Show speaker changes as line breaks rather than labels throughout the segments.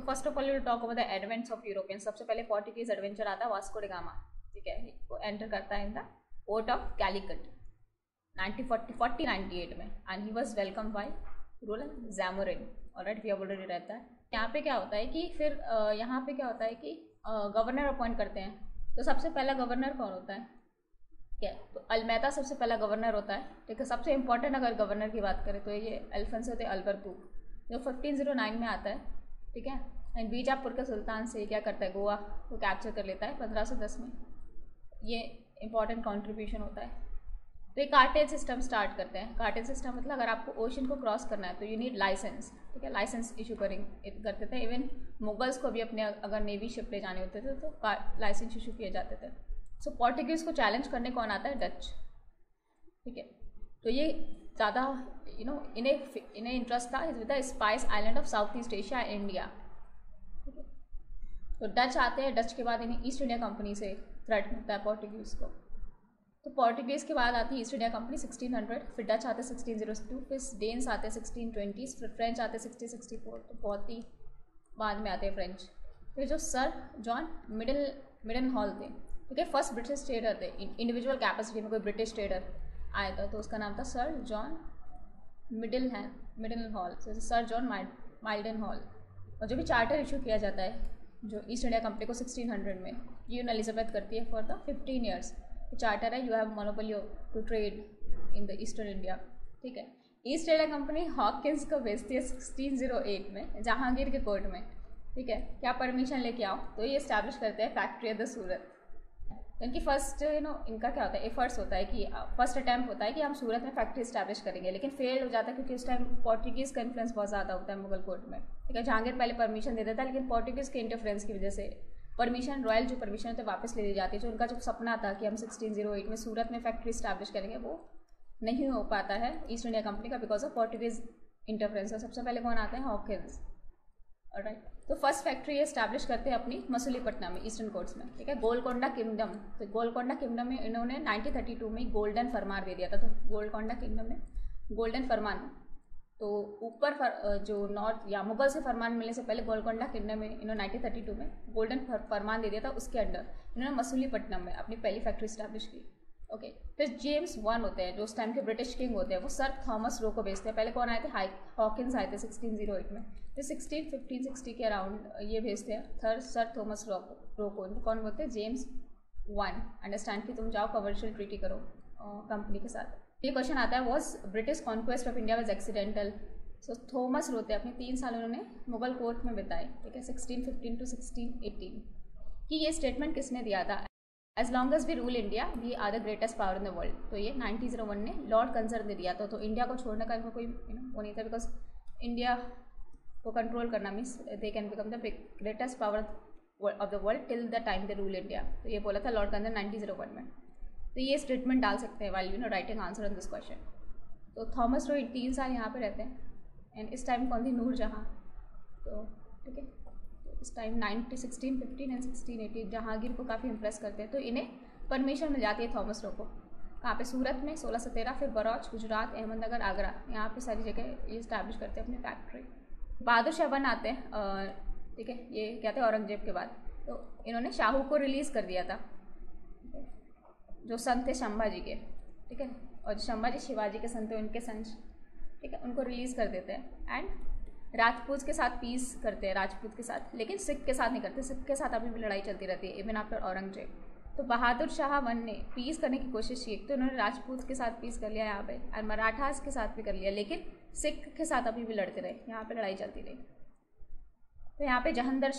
तो first of all you talk about the advents of European. सबसे पहले Portuguese adventure आता है वास्को ड गामा, ठीक है, वो एंटर करता है in the port of Calicut 1498 में, and he was welcome by ruler Zamorin. Alright, we have already रहता है। यहाँ पे क्या होता है कि फिर यहाँ पे क्या होता है कि गवर्नर अपॉइंट करते हैं। तो सबसे पहला गवर्नर कौन होता है, क्या, तो अल्मेदा सबसे पहला गवर्नर होता है, ठीक है। सबसे इंपॉर्टेंट अगर गवर्नर की बात करें तो ये अल्फोंसो दे अल्बुकर्क, जो 1509 में आता है, ठीक है। एंड बीजापुर के सुल्तान से क्या करता है, गोवा को कैप्चर कर लेता है 1510 में। ये इंपॉर्टेंट कॉन्ट्रीब्यूशन होता है। तो ये कार्टेज सिस्टम स्टार्ट करते हैं। कार्टेज सिस्टम मतलब अगर आपको ओशन को क्रॉस करना है तो यू नीड लाइसेंस, ठीक है, लाइसेंस इशू करते थे। इवन मुगल्स को भी अपने अगर नेवी शिप ले जाने होते थे तो लाइसेंस इशू किए जाते थे। सो पोर्टुगीज़ को चैलेंज करने कौन आता है, डच, ठीक है। तो ये ज़्यादा इन्हें इंटरेस्ट था with the spice island of south east Asia, India, ठीक है। तो डच आते हैं, डच के बाद इन्हें ईस्ट इंडिया कंपनी से थ्रेट मिलता है पोर्टुगीज़ को। तो पोर्टुगीज़ के बाद आती है ईस्ट इंडिया कंपनी 1600, फिर डच आते 1602, फिर डेन्स आते 1620, फिर फ्रेंच आते 1664, तो बहुत ही बाद में आते हैं फ्रेंच। फिर जो सर जॉन मिडन हॉल थे, ठीक है, फर्स्ट ब्रिटिश ट्रेडर थे, इंडिविजुअल कैपेसिटी में कोई ब्रिटिश ट्रेडर आया था तो उसका नाम था sir John Mildenhall, sir John Mildenhall. और जो भी चार्टर इशू किया जाता है जो ईस्ट इंडिया कंपनी को 1600 में, क्वीन एलिजाबेथ करती है फॉर द 15 ईयर्स। चार्टर है, you have monopoly to trade in the eastern India, ठीक है। ईस्ट इंडिया कंपनी हॉकिंस को भेजती है 1608 में जहांगीर के कोर्ट में, ठीक है, क्या परमिशन लेके आओ, तो ये इस्टेब्लिश करते हैं फैक्ट्री एट द सूरत। इनकी फर्स्ट इनका क्या होता है, एफर्ट्स होता है कि फर्स्ट अटैम्प्ट होता है कि हम सूरत में फैक्ट्री इस्टेब्लिश करेंगे, लेकिन फेल हो जाता है क्योंकि उस टाइम पोर्टुगीज़ का इन्फ्लुएंस बहुत ज़्यादा होता है मुगल कोर्ट में, ठीक है। जहांगीर पहले परमिशन दे देता है लेकिन पोर्टुगीज़ के इंटरफेरेंस की वजह से परमिशन, रॉयल जो परमिशन होती है वापस ले ली जाती है। जो उनका जो सपना था कि हम 1608 में सूरत में फैक्ट्री इस्टेब्लिश करेंगे वो नहीं हो पाता है ईस्ट इंडिया कंपनी का बिकॉज ऑफ पोर्टुगीज़ इंटरफेरेंस। सबसे पहले कौन आते हैं, हॉकिंस, ऑलराइट। तो फर्स्ट फैक्ट्री एस्टैब्लिश करते हैं अपनी मसूलीपट्टनम में, ईस्टर्न कोर्ट्स में, ठीक है। गोलकोंडा किंगडम, तो गोलकोंडा किंगडम में इन्होंने 1932 में गोल्डन फरमान दे दिया था। तो गोलकोंडा किंगडम में गोल्डन फरमान, तो ऊपर जो नॉर्थ या मुगल से फरमान मिलने से पहले गोलकोंडा किंगडम में इन्होंने 1932 में गोल्डन फरमान दे दिया था। उसके अंडर इन्होंने मसूलीपट्टनम में अपनी पहली फैक्ट्री स्टैब्लिश की, ओके। फिर जेम्स वन होते हैं जो उस टाइम के ब्रिटिश किंग होते हैं, वो सर थॉमस रो को भेजते हैं। पहले कौन आए थे, हॉकिंस आए थे 1608 में, फिर 1560 के अराउंड ये भेजते हैं सर थॉमस रो को। इनको कौन बोलते हैं, जेम्स वन। अंडरस्टैंड कि तुम जाओ कमर्शियल ट्रीटी करो कंपनी के साथ। ये क्वेश्चन आता है, was British conquest of India was accidental. So Thomas रोते अपने 3 साल उन्होंने मुगल कोर्ट में बिताए, ठीक है, 1615 to 1618। कि ये स्टेटमेंट किसने दिया था, as long as we rule India we are the greatest power in the world. तो ये 1901 ने लॉर्ड कंसर्न ने दिया था। तो इंडिया को छोड़ने का इनको कोई वो नहीं था, बिकॉज इंडिया को कंट्रोल करना means they can become the greatest power of the world till the time they rule India. तो ये बोला था लॉर्ड कंसर्न 1901 में। तो ये स्टेटमेंट डाल सकते हैं while writing answer on this question. तो थॉमस रो 3 साल यहाँ पे रहते हैं। एंड इस टाइम कौन थी, नूरजहाँ। तो ठीक है, तो इस टाइम 1615 एंड 1618 जहांगीर को काफ़ी इंप्रेस करते हैं। तो इन्हें परमिशन मिल जाती है थॉमस रो को, कहाँ पे, सूरत में 1613, फिर बरौच, गुजरात, अहमदनगर, आगरा, यहाँ पे सारी जगह ये इस्टेब्लिश करते हैं अपनी फैक्ट्री। बहादुर शाह वन आते हैं, ठीक है, ये क्या थे, औरंगजेब के बाद। तो इन्होंने शाहू को रिलीज़ कर दिया था, जो सन थे संभाजी के, ठीक है, और जो संभाजी शिवाजी के सन थे उनके सन, ठीक है, उनको रिलीज़ कर देते हैं। एंड राजपूत के साथ पीस करते हैं, राजपूत के साथ, लेकिन सिख के साथ नहीं करते। सिख के साथ अभी भी लड़ाई चलती रहती है इवन आफ्टर औरंगजेब। तो बहादुर शाह वन ने पीस करने की कोशिश की, तो उन्होंने राजपूत के साथ पीस कर लिया यहाँ पे, और मराठास के साथ भी कर लिया, लेकिन सिख के साथ अभी भी लड़ते रहे, यहाँ पे लड़ाई चलती रही। तो यहाँ पे जहांगीर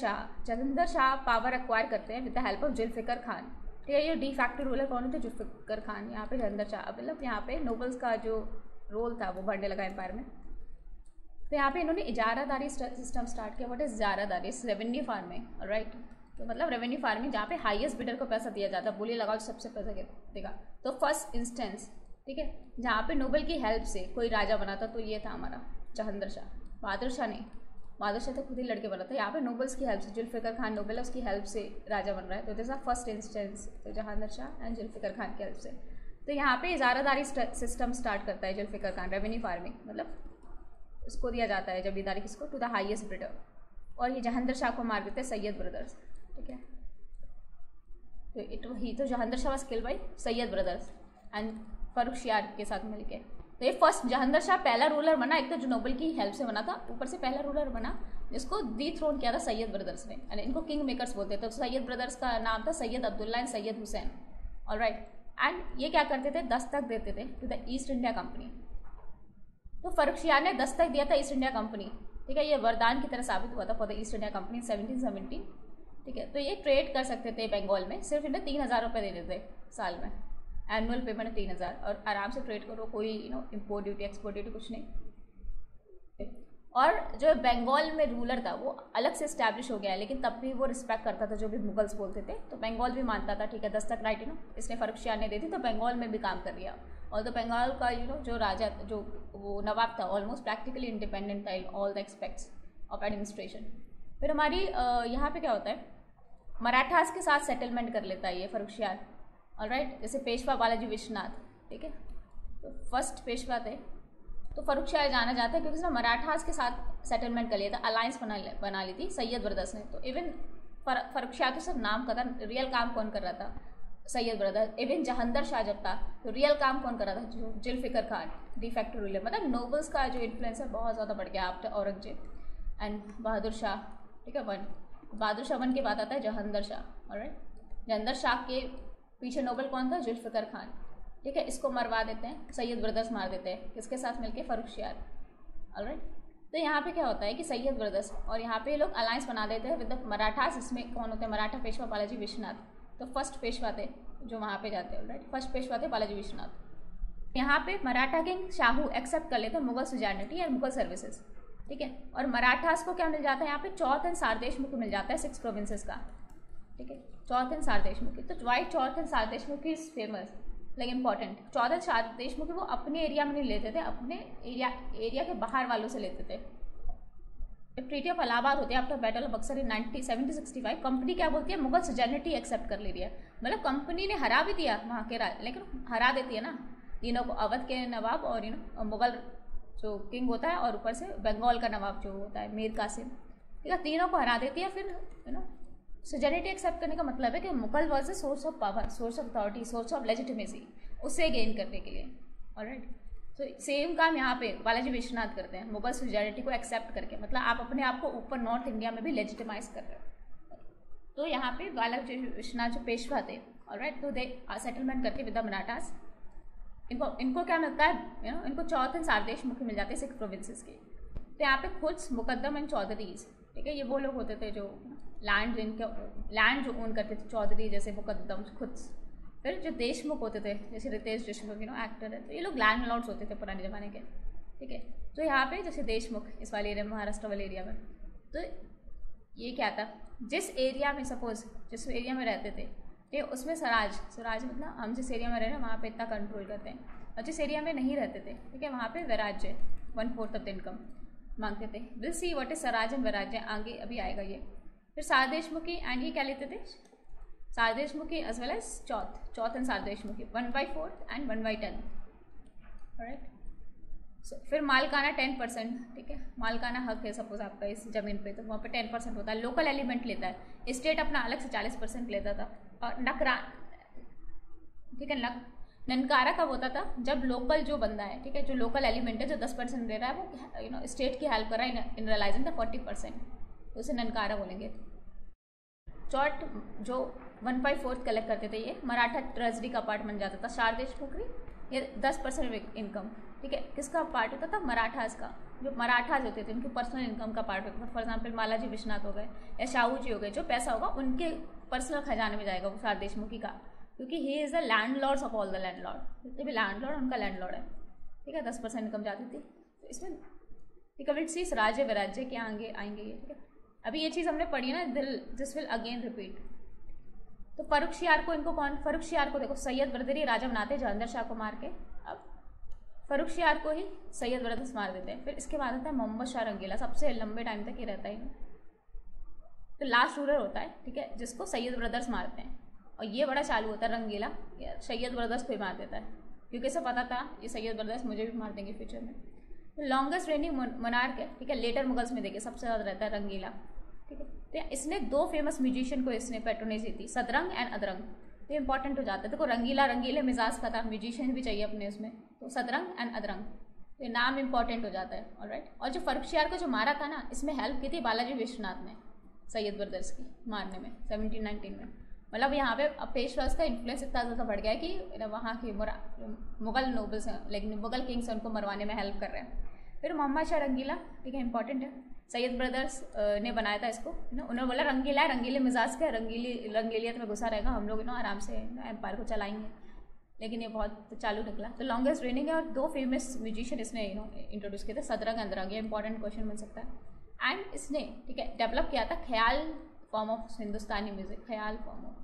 शाह पावर एक्वायर करते हैं with the help of Zulfikar Khan, ठीक है। ये डी फैक्टो रूलर कौन थे, जुल्फिकर खान। यहाँ पे जहांगीर शाह, मतलब यहाँ पे नोबल्स का जो रोल था वो बढ़ने लगा एम्पायर में। तो यहाँ पे इन्होंने इजारादारी सिस्टम स्टार्ट किया। What is ijaradari, revenue farming, right. तो मतलब रेवेन्यू फार्मिंग जहाँ पे हाईएस्ट बिडर को पैसा दिया जाता है, बोली लगाओ सबसे पैसा देगा। तो फर्स्ट इंस्टेंस, ठीक है, जहाँ पे नोबल की हेल्प से कोई राजा बना था, तो ये था हमारा जहांगीर शाह। बहादुर शाह नहीं, बहादुर शाह तो खुद ही लड़के बना था। यहाँ पे नोबल्स की हेल्प से, जुल्फिकर खान नोबल है, उसकी हेल्प से राजा बन रहा है। तो दिस आर फर्स्ट इंस्टेंस, तो जहांगीर शाह एंड जुल्फिकर खान की हेल्प से। तो यहाँ पे इजारादारी सिस्टम स्टार्ट करता है जुल्फिकर खान, रेवेन्यू फार्मिंग, मतलब उसको दिया जाता है जमींदारी किसको, टू द हाईएस्ट बिडर। और ये जहांगीर शाह को मार देते सैयद ब्रदर्स, ठीक है। तो Jahangir Shah was killed by Sayyid brothers and Farrukhsiyar के साथ मिलके। तो ये फर्स्ट जहांगीर शाह पहला रूलर बना, एक तो जो नोबल की हेल्प से बना था, ऊपर से पहला रूलर बना जिसको दी थ्रोन किया था सैयद ब्रदर्स ने, एंड इनको किंग मेकर्स बोलते थे। तो सैयद ब्रदर्स का नाम था Syed Abdullah and Syed Hussain, alright. And ये क्या करते थे, दस्तक देते थे to the East India Company. तो फर्रुखशियार ने दस्तक दिया था ईस्ट इंडिया कंपनी, ठीक है। ये वरदान की तरह साबित हुआ था for the East India company 1717, ठीक है। तो ये ट्रेड कर सकते थे बंगाल में, सिर्फ इन्हें 3000 रुपये देने थे साल में, एनुअल पेमेंट 3000, और आराम से ट्रेड करो, कोई इम्पोर्ट ड्यूटी एक्सपोर्ट ड्यूटी कुछ नहीं। और जो बंगाल में रूलर था वो अलग से इस्टेब्लिश हो गया है, लेकिन तब भी वो रिस्पेक्ट करता था जो भी मुगल्स बोलते थे। तो बंगाल भी मानता था, ठीक है, दस्तक राइट इसने फर्रुखशियार ने दे दी, तो बंगाल में भी काम कर लिया। और तो बंगाल का जो राजा, जो वो नवाब था, ऑलमोस्ट प्रैक्टिकली इंडिपेंडेंट था in all the aspects of administration. फिर हमारी यहाँ पे क्या होता है, मराठास के साथ सेटलमेंट कर लेता है ये फर्रुखशियार, ऑलराइट। जैसे पेशवा बालाजी विश्वनाथ, ठीक है, तो फर्स्ट पेशवा थे। तो फर्रुखशियार जाना जाता है क्योंकि उसने मराठास के साथ सेटलमेंट कर लिया था, अलायंस बना ली थी सैयद ब्रदर्स ने। तो इवन फर्रुखशियार तो सिर्फ नाम का था, रियल काम कौन कर रहा था, सैयद ब्रदर। इवन जहांगीर शाह जब था तो रियल काम कौन कर रहा था, जो जुल्फिकर खान डिफेक्ट रूलर। मतलब नोबल्स का जो इन्फ्लुएंस है बहुत ज़्यादा बढ़ गया आफ्टर औरंगजेब एंड बहादुर शाह, ठीक है। बहादुर शाह 1 के बाद आता है जहांगीर शाह, ऑलराइट। जहांगीर शाह के पीछे नोबल कौन था, जुल्फिकर खान, ठीक है। इसको मरवा देते हैं, सैयद ब्रदर्स मार देते हैं, किसके साथ मिलके, फर्रुखशियार, ऑलराइट। तो यहाँ पे क्या होता है कि सैयद ब्रदर्स और यहाँ पे लोग अलायंस बना देते हैं विद द मराठास। इसमें कौन होते हैं, मराठा पेशवा बालाजी विश्वनाथ, तो फर्स्ट पेशवा थे जो वहाँ पे जाते हैं, राइट। फर्स्ट पेशवा थे बालाजी विश्वनाथ। यहाँ पे मराठा किंग शाहू एक्सेप्ट कर लेते हैं मुगल सुजार्निटी एंड मुगल सर्विसेज, ठीक है। और मराठास को क्या मिल जाता है यहाँ पे, चौथ एंड सारदेशमुखी मिल जाता है 6 प्रोविंसेस का, ठीक है। चौथ एंड सारदेशमुखी, तो why chauth and sardeshmukhi is famous, like important. Chauth and sardeshmukhi वो अपने एरिया में नहीं लेते थे, अपने एरिया के बाहर वालों से लेते थे। ट्रीटी ऑफ इलाहाबाद होती है after battle of Buxar in 1765। Company क्या बोलती है, मुगल सुजार्निटी एक्सेप्ट कर ले रही है, मतलब कंपनी ने हरा भी दिया वहाँ के लेकिन हरा देती है ना तीनों को, अवध के नवाब और मुगल जो किंग होता है, और ऊपर से बंगाल का नवाब जो होता है मीर कासिम, ठीक है, तीनों को हरा देती है। फिर सुजार्निटी एक्सेप्ट करने का मतलब है कि Mughal was the source of power, source of authority, source of legitimacy, उससे गेन करने के लिए, ऑलराइट। तो सेम काम यहाँ पे बालाजी विश्वनाथ करते हैं, मुगल सुजार्निटी को एक्सेप्ट करके, मतलब आप अपने आप को ऊपर नॉर्थ इंडिया में भी लेजिटिमाइज कर रहे हो। तो यहाँ पे बालाजी विश्वनाथ जो पेशवा थे, ऑलराइट, तो दे सेटलमेंट करके विद द मराठास। इनको क्या मिलता है, इनको चौथ एंड सारदेशमुखी मिल जाते हैं 6 प्रोविंसेस के। तो यहाँ पे खुद मुकद्दम एंड चौधरीज, ठीक है, ये वो लोग होते थे जो लैंड जो ओन करते थे, चौधरी जैसे मुकद्दम खुद। फिर जो देशमुख होते थे जैसे रितेश देशमुख एक्टर है, तो ये लोग लैंड लॉर्ड्स होते थे पुराने ज़माने के, ठीक है। तो यहाँ पे जैसे देशमुख इस वाले एरिया, महाराष्ट्र वाले एरिया में, तो ये क्या था, जिस एरिया में सपोज जिस एरिया में रहते थे, ठीक है, उसमें स्वराज मतलब हम जिस एरिया में रह रहे हैं वहाँ पे इतना कंट्रोल करते हैं, और जिस एरिया में नहीं रहते थे, ठीक है, वहाँ पे वैराज्य 1/4 ऑफ द इनकम मांगते थे। Will see what is swaraj and vairajya, आगे अभी आएगा ये। फिर सारदेशमुखी एंड ये क्या लेते थे, sardeshmukhi as well as chauth and sardeshmukhi 1/4 and 1/10, right. फिर मालकाना 10%, ठीक है, मालकाना हक है सपोज आपका इस जमीन पे, तो वहाँ पे 10% होता है। लोकल एलिमेंट लेता है, स्टेट अपना अलग से 40% लेता था। और नकरा, ठीक है, ननकारा कब होता था, जब लोकल जो बंदा है, ठीक है, जो लोकल एलिमेंट है जो 10% दे रहा है, वो स्टेट की हेल्प कर रहा है इन रियलाइजिंग द 40%, तो उसे ननकारा बोलेंगे। चौथ जो 1/4 कलेक्ट करते थे, ये मराठा ट्रेजरी का पार्ट बन जाता था। सारदेशमुखी ये 10% इनकम, ठीक है, किसका पार्ट होता था, मराठास का। जो मराठास होते थे उनकी पर्सनल इनकम का पार्ट होता था। फॉर एग्जाम्पल बालाजी विश्वनाथ हो गए या शाहू जी हो गए, जो पैसा होगा उनके पर्सनल खजाने में जाएगा वो सारदेशमुखी का, क्योंकि he is the land lords of all the land lord, जितने भी लैंड लॉर्ड उनका लैंड लॉर्ड है, ठीक है। 10% इनकम जाती थी। तो इसमें ठीक है, सी राज्य विराज्य के आगे आएंगे ये, ठीक है। अभी ये चीज़ हमने पढ़ी है ना, दिस विल अगेन रिपीट। तो फर्रुखशियार को, इनको कौन, फर्रुखशियार को देखो सैयद ब्रदर ही राजा बनाते हैं जहांगीर शाह को मार के। अब फर्रुखशियार को ही सैयद ब्रदर्स मार देते हैं। फिर इसके बाद आता है मोहम्मद शाह रंगीला, सबसे लंबे टाइम तक ही रहता है। तो लास्ट रूलर होता है, ठीक है, जिसको सैयद ब्रदर्स मारते हैं। और ये बड़ा चालू होता है रंगीला, सैयद ब्रदर्स को ही मार देता है, क्योंकि इसे पता था ये सैयद ब्रदर्स मुझे भी मार देंगे फ्यूचर में। तो लॉन्गेस्ट रेनिंग मोनार्क है, ठीक है, लेटर मुगल्स में देखिए सबसे ज़्यादा रहता है रंगीला, ठीक है। तो इसने 2 फेमस म्यूजिशियन को इसने पैट्रोनेज दी थी, सदरंग एंड अदरंग। तो इंपॉर्टेंट हो जाता है, देखो रंगीला रंगीले मिजाज का था, म्यूजिशियन भी चाहिए अपने उसमें, तो सदरंग एंड अदरंग, तो ये नाम इंपॉर्टेंट हो जाता है। ऑलराइट। और जो फर्रुखशियार को जो मारा था ना, इसमें हेल्प की थी बालाजी विश्वनाथ ने सैयद ब्रदर्स की मारने में 1719 में। मतलब यहाँ पे अब पेशवास का इन्फ्लुएंस इतना ज़्यादा बढ़ गया है कि वहाँ की मुगल नोबल्स हैं, लेकिन मुगल किंग्स उनको मरवाने में हेल्प कर रहे हैं। फिर मोहम्मद शाह रंगीला, ठीक है, इंपॉर्टेंट है, सैयद ब्रदर्स ने बनाया था इसको, उन्होंने बोला रंगीला है, रंगीले मिजाज का, रंगीलियत में घुसा रहेगा, हम लोग आराम से एम्पायर को चलाएंगे, लेकिन ये बहुत चालू निकला। तो लॉन्गेस्ट रेनिंग है और 2 फेमस म्यूजिशियन इसने इंट्रोड्यूस किए थे, सदरंग अंदरंग, ये इंपॉर्टेंट क्वेश्चन बन सकता है। एंड इसने, ठीक है, डेवलप किया था ख्याल फॉर्म ऑफ हिंदुस्तानी म्यूजिक, ख्याल फॉर्म ऑफ।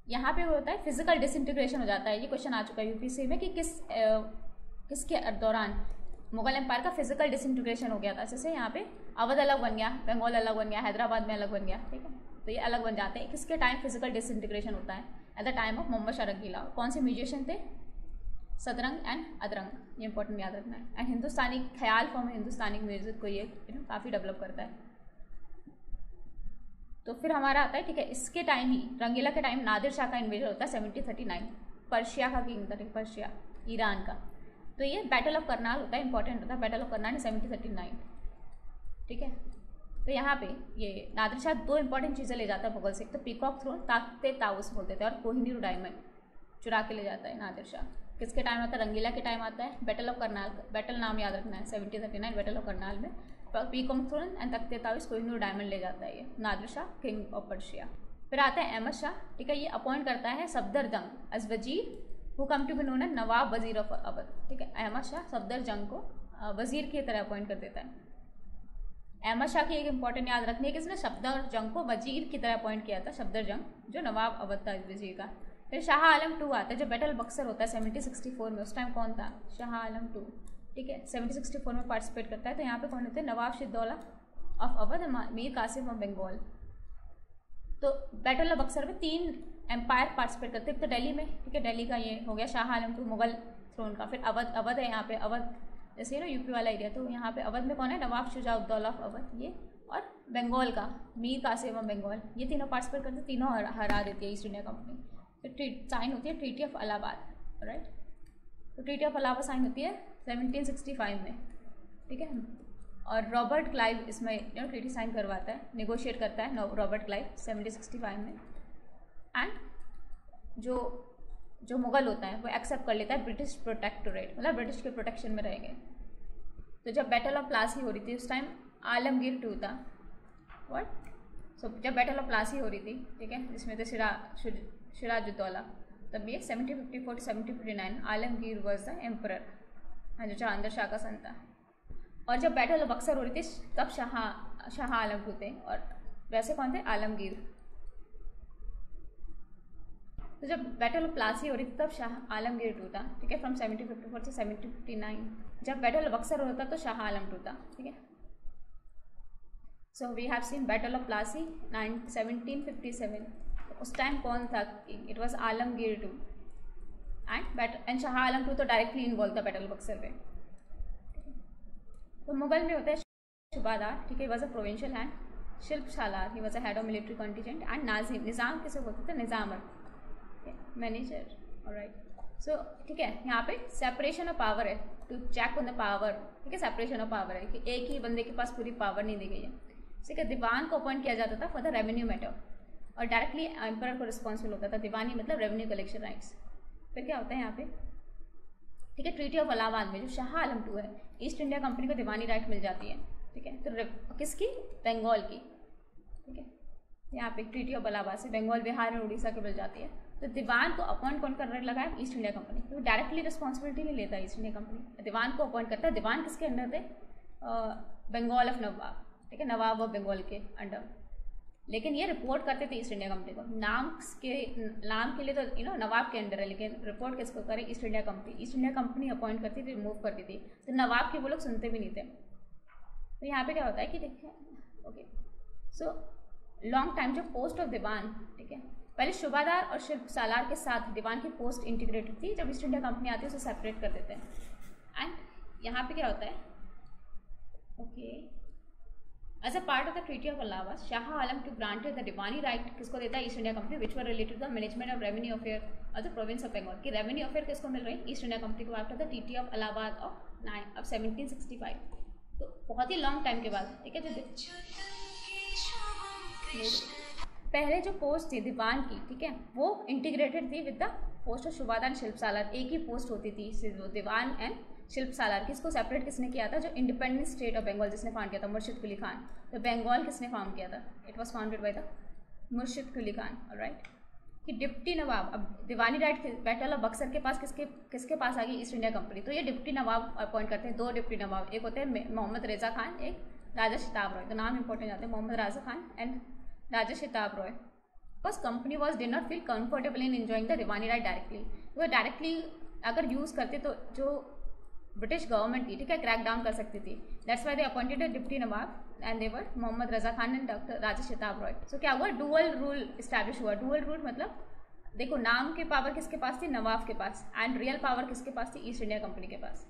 यहाँ पे वो होता है फिजिकल डिसइंटीग्रेशन हो जाता है, ये क्वेश्चन आ चुका है यूपीएससी में कि किसके दौरान मुगल एम्पायर का फिजिकल डिसइंटीग्रेशन हो गया था। जैसे यहाँ पे अवध अलग बन गया, बंगाल अलग बन गया, हैदराबाद में अलग बन गया, ठीक है, तो ये अलग बन जाते हैं। किसके टाइम फिजिकल डिसइंटीग्रेशन होता है? At the time of Mohammad Shah Rangila. कौन से म्यूजिशियन थे? सदरंग एंड अदरंग, ये इंपॉर्टेंट याद रखना है। एंड हिंदुस्तानी ख्याल फॉर्म में हिंदुस्तानी म्यूजिक को ये काफ़ी डेवलप करता है। तो फिर हमारा आता है, ठीक है, इसके टाइम ही रंगीला के टाइम नादिर शाह का इन्वेजन होता है 1739, पर्शिया का किंग था, पर्शिया, ईरान का। तो ये बैटल ऑफ करनाल होता है, इंपॉर्टेंट होता है, बैटल ऑफ करनाल 1739, ठीक है। तो यहाँ पे ये नादिर शाह 2 इंपॉर्टेंट चीज़ें ले जाता है मुगल से, एक तो पीकॉक थ्रोन, ताकते ताउस बोलते थे, और कोहिनूर डायमंड चुरा के ले जाता है नादिर शाह। किसके टाइम आता है? रंगीला के टाइम आता है। बैटल ऑफ करनाल, बैटल नाम याद रखना है, 1739 बैटल ऑफ करनाल में पीकॉक थ्रोन एंड तख्ते ताउस कोहिनूर डायमंड ले जाता है ये Nadir Shah, king of Persia. फिर आता है अहमद शाह, ठीक है, ये अपॉइंट करता है Safdarjung as wazir who come to be known as nawab wazir of Awadh, ठीक है। अहमद शाह सफदरजंग को वजीर की तरह अपॉइंट कर देता है। अहमद शाह की एक इंपॉर्टेंट याद रखनी है कि इसने सफदरजंग को वजीर की तरह अपॉइंट किया था, सफदरजंग जो नवाब अवध था वजीर का। फिर शाह आलम 2 आता है, जो बैटल बक्सर होता है 1764 में, उस टाइम कौन था? शाह आलम 2, ठीक है, 1764 में पार्टिसिपेट करता है। तो यहाँ पे कौन होते हैं? नवाब सिद्दौला ऑफ अवध, मीर कासिम ऑफ बंगाल। तो बैटल ऑफ बक्सर में 3 एम्पायर पार्टिसिपेट करते हैं, तो दिल्ली में, ठीक है, दिल्ली का ये हो गया शाह आलम 2 मुगल थ्रोन का। फिर अवध है यहाँ पे, अवध जैसे ना यूपी वाला एरिया, तो यहाँ पे अवध में कौन है? नवाब शुजा-उद-दौला ऑफ अवध ये, और बंगाल का मीर कासिम ऑफ बंगाल, ये तीनों पार्टिसिपेट करते हैं, तीनों हरा देती है ईस्ट इंडिया कंपनी। फिर साइन होती है ट्रीटी ऑफ इलाहाबाद, राइट। तो ट्रीटी ऑफ इलाहाबाद साइन होती है 1765 में, ठीक है। और रॉबर्ट क्लाइव इसमें ट्रीटी साइन करवाता है, नेगोशिएट करता है रॉबर्ट क्लाइव 1765 में। एंड जो मुगल होता है वो एक्सेप्ट कर लेता है ब्रिटिश प्रोटेक्टोरेट, मतलब ब्रिटिश के प्रोटेक्शन में रहेंगे। तो जब बैटल ऑफ प्लासी हो रही थी उस टाइम आलमगीर 2 था, व्हाट जब बैटल ऑफ प्लासी हो रही थी, ठीक है, जिसमें थे सिराजुद्दौला, तब ये 1754 to 1759 Alamgir was the emperor, जो जहांगीर शाह का सन था। और जब बैटल ऑफ बक्सर हो रही थी तब शाह आलम 2 थे, और वैसे कौन थे? आलमगीर। तो जब बैटल ऑफ प्लासी हो रही थी तब शाह आलमगीर 2 था, ठीक है, फ्रॉम 1754 to 1759। जब बैटल ऑफ बक्सर हो रहा था तो शाह आलम 2 था, ठीक है। So we have seen battle of Plassey 1757, उस टाइम कौन था king? It was Alamgir 2 and Shah Alam 2 तो डायरेक्टली इन्वॉल्व था बैटल ऑफ बक्सर में। तो मुगल में होता है शुबादार, ठीक है, वॉज अ प्रोविंशियल हैंड, शिल्प सालार he was a head of military contingent, and nazim, Nizam किसे बोलते थे? निज़ामर, मैनेजर, ऑलराइट। सो ठीक है, यहाँ पे सेपरेशन ऑफ पावर है, to check on the power, ठीक है, सेपरेशन ऑफ पावर है कि एक ही बंदे के पास पूरी पावर नहीं दी गई है। ठीक है, दीवान को अपॉइंट किया जाता था फॉर द रेवेन्यू मैटर, और डायरेक्टली एम्परर को रिस्पॉन्सिबल होता था। दीवानी मतलब रेवेन्यू कलेक्शन राइट्स। फिर क्या होता है यहाँ पे, ठीक है, ट्रीटी ऑफ इलाहाबाद में जो शाह आलम 2 है, ईस्ट इंडिया कंपनी को दीवानी राइट मिल जाती है, ठीक है, तो किसकी? बंगाल की, ठीक है। यहाँ पे ट्रीटी ऑफ इलाहाबाद से बंगाल, बिहार और उड़ीसा की मिल जाती है। तो दीवान को अपॉइंट कौन करने लगा है? East India Company. तो डायरेक्टली रिस्पॉन्सिबिलिटी नहीं लेता ईस्ट इंडिया कंपनी, दीवान को अपॉइंट करता है। दीवान किसके अंडर थे? बंगाल ऑफ नवाब, ठीक है, नवाब ऑफ बंगाल के अंडर। लेकिन ये रिपोर्ट करते थे ईस्ट इंडिया कंपनी को, नाम के लिए तो नवाब के अंडर है, लेकिन रिपोर्ट किसको करे? East India Company. East India Company appoint करती थी, रिमूव करती थी, तो नवाब के वो लोग सुनते भी नहीं थे। तो यहाँ पे क्या होता है कि देखिए, ओके, सो लॉन्ग टाइम जो पोस्ट ऑफ दीवान, ठीक है, पहले शुबादार और शिल्प सालार के साथ दीवान की पोस्ट इंटीग्रेटेड थी। जब ईस्ट इंडिया कंपनी आती है उसे सेपरेट कर देते हैं। एंड यहाँ पे क्या होता है, okay, as a part of the treaty of Allahabad, Shah Alam two granted the diwani right किसको देता है, east India company, which were related the management of revenue affair of the province of Bengal, की रेवेन्यू अफेयर किसको मिल रही है, ईस्ट इंडिया कंपनी को, after the treaty of Allahabad of 1765। तो बहुत ही लॉन्ग टाइम के बाद, ठीक है। जो पहले जो पोस्ट थी दीवान की, ठीक है, वो इंटीग्रेटेड थी विद द पोस्ट ऑफ सुबादान शिल्प सालार, एक ही पोस्ट होती थी दीवान एंड शिल्प सालार की। इसको सेपरेट किसने किया था, जो इंडिपेंडेंट स्टेट ऑफ बंगाल जिसने फाउंड किया था, मुर्शिद कुली खान। तो बंगाल किसने फाउंड किया था, it was founded by the मुर्शिद कुली खान, राइट। कि डिप्टी नवाब, अब दीवानी राइट बैटल ऑफ बक्सर के पास किसके पास आ गई, ईस्ट इंडिया कंपनी। तो ये डिप्टी नवाब अपॉइंट करते हैं, 2 डिप्टी नवाब, एक होते हैं मोहम्मद रेजा खान, एक राजा शिताब रॉय। तो नाम इंपॉर्टेंट आते हैं, मोहम्मद राजा खान एंड राजा शिताब रॉय। बस company was did not feel comfortable in enjoying the Deewani right directly. वो डायरेक्टली अगर यूज़ करते तो जो ब्रिटिश गवर्नमेंट थी, ठीक है, क्रैक डाउन कर सकती थी। That's why they appointed a deputy nawab and they were Mohammad Raza Khan and doctor Raja Shitab Roy. So क्या हुआ, डुअल रूल इस्टेब्लिश हुआ। डुअल रूल मतलब देखो, नाम की पावर किसके पास थी, नवाब के पास, एंड रियल पावर किसके पास थी, ईस्ट इंडिया कंपनी के पास,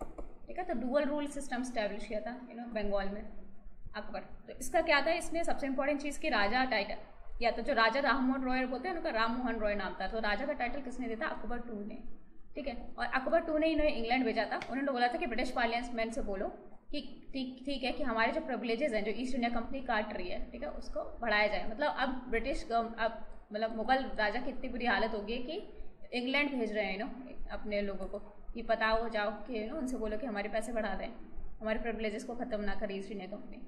ठीक है। तो डुअल रूल सिस्टम स्टैब्लिश किया था बंगाल में अकबर। तो इसका क्या था, इसमें सबसे इंपॉर्टेंट चीज़ की राजा टाइटल, या तो जो राजा राममोहन रॉय बोलते हैं उनका राम मोहन रॉय नाम था। तो राजा का टाइटल किसने दिया था, अकबर II ने, ठीक है। और अकबर II ने इन्हें इंग्लैंड भेजा था। उन्होंने बोला था कि ब्रिटिश पार्लियामेंट से बोलो कि ठीक है कि हमारे जो प्रिविलेजेस हैं जो ईस्ट इंडिया कंपनी काट रही है, ठीक है, उसको बढ़ाया जाए। मतलब अब ब्रिटिश अब मतलब मुगल राजा की इतनी बुरी हालत होगी कि इंग्लैंड भेज रहे हैं अपने लोगों को कि पता हो जाओ कि उनसे बोलो कि हमारे पैसे बढ़ा दें, हमारे प्रिविलेजेस को ख़त्म ना करें east India company.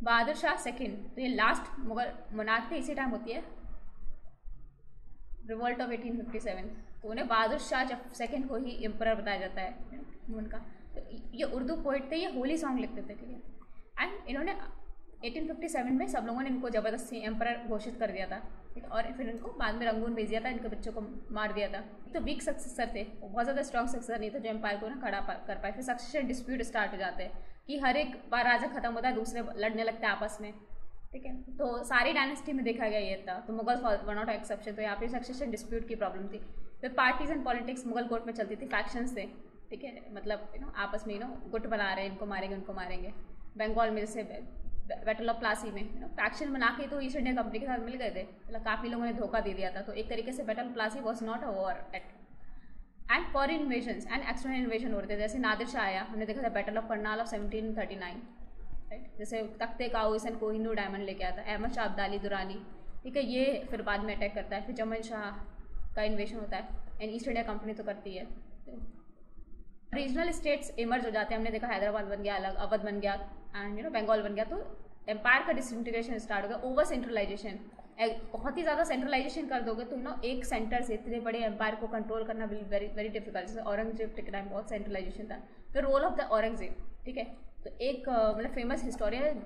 Bahadur Shah second, तो ये लास्ट मुगल मोनार्क थे, इसी टाइम होती है रिवोल्ट ऑफ 1857। तो उन्हें बहादुर शाह जब सेकंड को ही एम्परर बताया जाता है उनका। तो ये उर्दू पोइट थे, ये होली सॉन्ग लिखते थे, ठीक है। एंड इन्होंने 1857 में सब लोगों ने इनको ज़बरदस्ती एम्परर घोषित कर दिया था, ठीक है। और फिर इनको बाद में रंगून भेज दिया था, इनके बच्चों को मार दिया था। तो वीक सक्सेसर थे, बहुत ज़्यादा स्ट्रॉन्ग सक्सेसर नहीं था जो एम्पायर को ना खड़ा कर पाए। फिर सक्सेशन डिस्प्यूट स्टार्ट हो जाते हैं कि हर एक बार राजा खत्म होता है, दूसरे लड़ने लगते हैं आपस में, ठीक है। तो सारी डायनेस्टी में देखा गया ये था। तो मुगल वर नॉट एक्सेप्शन। तो यहाँ पे सक्सेशन डिस्प्यूट की प्रॉब्लम थी। फिर parties and politics Mughal court में चलती थी, फैक्शंस थे, ठीक है। मतलब आपस में गुट बना रहे हैं, इनको मारेंगे उनको मारेंगे। बंगाल में जैसे बैटल ऑफ प्लासी में फैक्शन बना के तो ईस्ट इंडिया कंपनी के साथ मिल गए थे, मतलब काफ़ी लोगों ने धोखा दे दिया था। तो एक तरीके से battle of Plassey was not a war and foreign invasions and external invasion हो रहे थे। जैसे नादिर शाह आया, हमने देखा था battle of Karnal of 1739, right. जैसे तख्ते काउस एंड कोहिनूर डायमंड लेके आता है, अहमद शाह अब्दाली दुरानी, ठीक है। ये फिर बाद में अटैक करता है। फिर जमन शाह का इन्वेशन होता है एंड ईस्ट इंडिया कंपनी तो करती है। रीजनल स्टेट्स इमर्ज हो जाते हैं, हमने देखा हैदराबाद बन गया अलग, अवध बन गया एंड बंगाल बन गया। तो एम्पायर का डिसइंटीग्रेशन स्टार्ट हो गया, ओवर सेंट्रलाइजेशन। बहुत ही ज़्यादा सेंट्रलाइजेशन कर दोगे तो एक सेंटर से इतने बड़े एम्पायर को कंट्रोल करना वेरी वेरी डिफिकल्ट। जैसे औरंगजेब के टाइम बहुत सेंट्रलाइजेशन था। फिर रोल ऑफ द औरंगजेब, ठीक है। तो एक मतलब फेमस हिस्टोरियन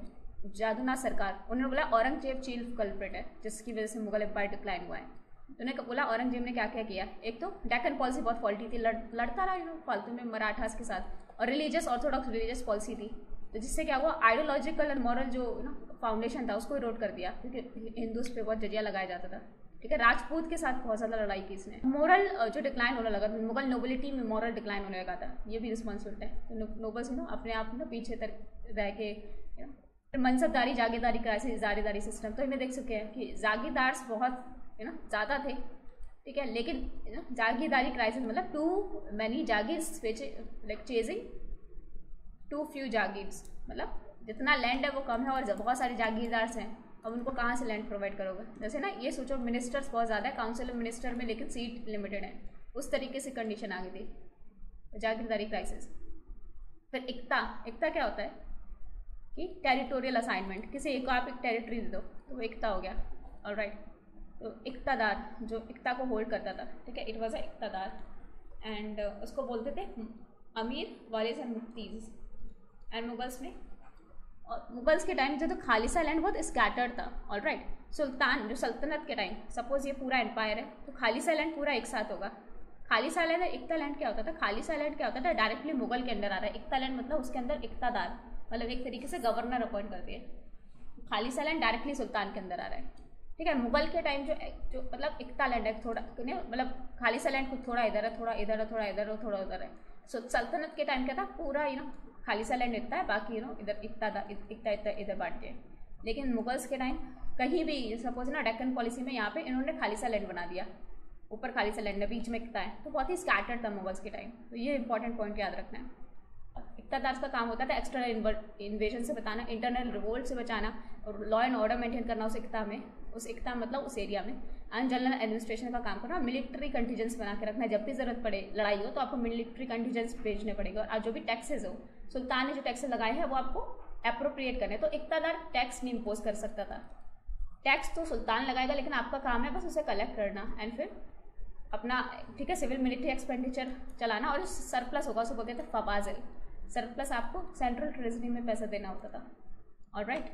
जादूनाथ सरकार, उन्होंने बोला औरंगजेब चीफ कल्प्रिट है जिसकी वजह से मुगल एम्पायर डिक्लाइन हुआ है। तो उन्होंने बोला औरंगजेब ने क्या क्या किया, एक तो डेक्कन पॉलिसी बहुत फॉल्टी थी, लड़ता रहा फालतू में मराठास के साथ, और रिलीजियस ऑर्थोडॉक्स रिलीजियस पॉलिसी थी। तो जिससे क्या हुआ, आइडियोलॉजिकल एंड मॉरल जो फाउंडेशन था उसको इरोड कर दिया, क्योंकि हिंदूज पे बहुत जजिया लगाया जाता था, ठीक है। राजपूत के साथ बहुत ज़्यादा लड़ाई की इसने। मॉरल जो डिक्लाइन होने लगा, मुगल नोबिलिटी में मॉरल डिक्लाइन होने लगा था, ये भी रिस्पॉन्सिबिलिटी है। तो नोबल्स अपने आप पीछे तक रह के मनसबदारी जागीरदारी क्राइसिस जागीरदारी सिस्टम। तो इनमें देख सकते हैं कि जागीरदार्स बहुत ज़्यादा थे, ठीक है। लेकिन जागीरदारी क्राइसिस मतलब too many jagirs like chasing too few jagirs, मतलब जितना लैंड है वो कम है और बहुत सारे जागीरदार्स हैं, अब उनको कहाँ से लैंड प्रोवाइड करोगे। जैसे ना ये सोचो मिनिस्टर्स बहुत ज़्यादा है, काउंसिल मिनिस्टर में, लेकिन सीट लिमिटेड है, उस तरीके से कंडीशन आ गई थी, जागीरदारी क्राइसिस। फिर एकता क्या होता है कि टेरिटोरियल असाइनमेंट, किसी एक को आप एक टेरिटरी दे दो तो वो एकता हो गया, ऑलराइट। तो इक्तादार जो इक्ता को होल्ड करता था, ठीक है, इट वॉज अ इक्तादार एंड उसको बोलते थे अमीर वारिस एंड मुफ्तीज। एंड मुगल्स में, और मुगल्स के टाइम जो तो खालिसा लैंड बहुत स्कैटर्ड था, ऑलराइट। सुल्तान जो सल्तनत के टाइम, सपोज ये पूरा एम्पायर है तो खालिसा लैंड पूरा एक साथ होगा। खालिसा लैंड और इक्ता लैंड क्या होता था, खालिसा लैंड क्या होता था, डायरेक्टली मुगल के अंडर आ रहा है। इक्ता लैंड मतलब उसके अंदर इक्तादार, मतलब एक तरीके से गवर्नर अपॉइंट करती है। खालिसा लैंड डायरेक्टली सुल्तान के अंदर आ रहा है, ठीक है। मुगल के टाइम जो मतलब इक्ता लैंड है थोड़ा, मतलब खालिसा लैंड कुछ थोड़ा इधर है, थोड़ा इधर है, थोड़ा इधर है, थोड़ा उधर है। सल्तनत के टाइम क्या था, पूरा खालिसा लैंड इतना है, बाकी इधर इक्ता इधर बांट दिए। लेकिन मुगल्स के टाइम कहीं भी सपोज ना डेक्कन पॉलिसी में यहाँ पे इन्होंने खाली सा लैंड बना दिया, ऊपर खाली सा लैंड है, बीच में इकता है, तो बहुत ही स्कैटर्ड था मुगल्स के टाइम। तो ये इंपॉर्टेंट पॉइंट याद रखना है। इकतादार का काम होता था एक्सटर्नल इन्वेजन से बचाना, इंटरनल रिवोल्ट से बचाना, और लॉ एंड ऑर्डर मेंटेन करना उस इकता में, उस इकता मतलब उस एरिया में। एंड जनरल एडमिनिस्ट्रेशन का काम करना, मिलिट्री कंटीजेंस बना के रखना, जब भी जरूरत पड़े लड़ाई हो तो आपको मिलिट्री कंटीजेंस भेजने पड़ेगा। और जो भी टैक्सेस हो, सुल्तान ने जो टैक्सेस लगाए हैं वो आपको अप्रोप्रिएट करने। तो इकतादार टैक्स नहीं इम्पोज कर सकता था, टैक्स तो सुल्तान लगाएगा, लेकिन आपका काम है बस उसे कलेक्ट करना एंड फिर अपना ठीक है सिविल मिलिट्री एक्सपेंडिचर चलाना। और सरप्लस होगा उसको बोलते थे फवाजिल, सरप्लस आपको सेंट्रल ट्रेजरी में पैसा देना होता था। ऑलराइट।